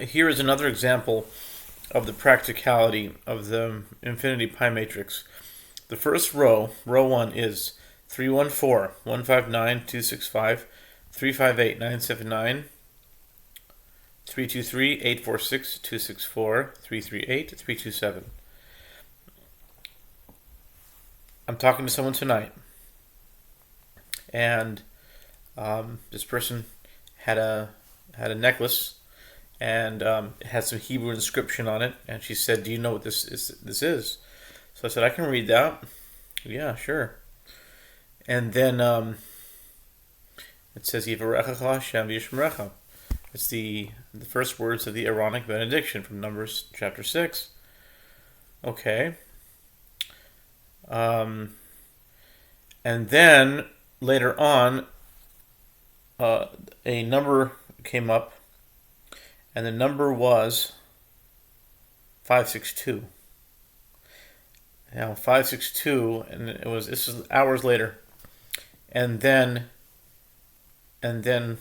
Here is another example of the practicality of the infinity pi matrix. The first row, row 1, is 314, 159, 265, 358, 979, 323, 846, 264, 338, 327. I'm talking to someone tonight, and this person had a necklace, and it had some Hebrew inscription on it, and she said, "Do you know what this is?" So I said, "I can read that." Yeah, sure. And then it says, "Yivarechecha Hashem v'yishmerecha." It's the first words of the Aaronic benediction from Numbers chapter 6. Okay. Um, and then later on, a number came up, and the number was 562. Now 562, and this is hours later, and then and then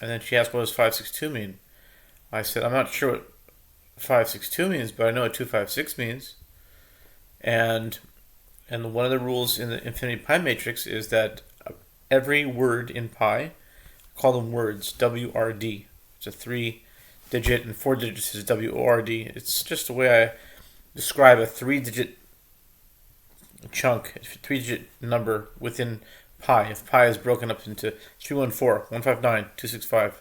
and then she asked, "What does 562 mean?" I said, "I'm not sure what 562 means, but I know what 256 means." And one of the rules in the infinity pi matrix is that every word in pi, call them words, WRD. It's a 3-digit, and 4 digits is WORD. It's just the way I describe a 3-digit chunk, a 3-digit number within pi. If pi is broken up into 314, 159, 265.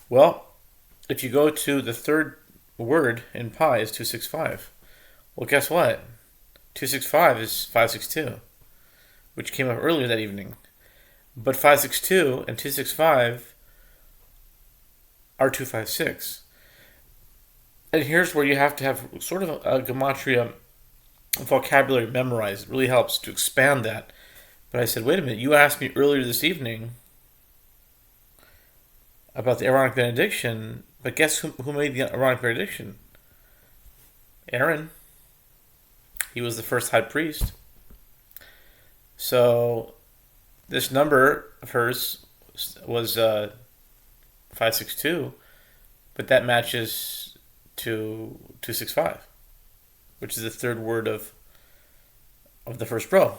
Well, if you go to the third word in pi is 265. Well, guess what? 265 is 562, which came up earlier that evening. But 562 and 265 are 256. And here's where you have to have sort of a gematria vocabulary memorized. It really helps to expand that. But I said, wait a minute, you asked me earlier this evening about the Aaronic benediction, but guess who made the Aaronic benediction? Aaron. He was the first high priest. So this number of hers was 562, but that matches to 265, which is the third word of the first row.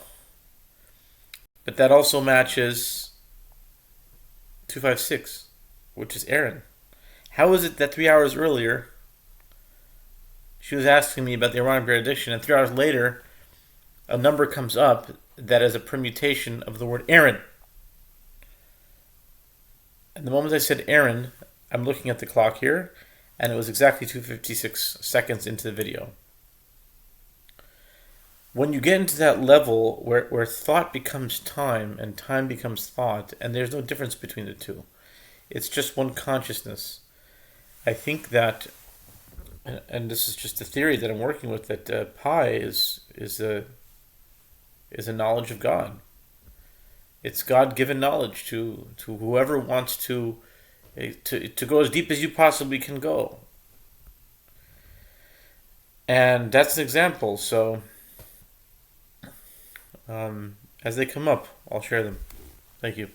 But that also matches 256, which is Aaron. How is it that 3 hours earlier she was asking me about the Aaronic benediction, and 3 hours later a number comes up that is a permutation of the word Aaron? And the moment I said Aaron, I'm looking at the clock here, and it was exactly 256 seconds into the video. When you get into that level where thought becomes time and time becomes thought, and there's no difference between the two, it's just one consciousness. I think that, and this is just a theory that I'm working with, that pi is a knowledge of God. It's God-given knowledge to whoever wants to go as deep as you possibly can go. And that's an example. So as they come up, I'll share them. Thank you.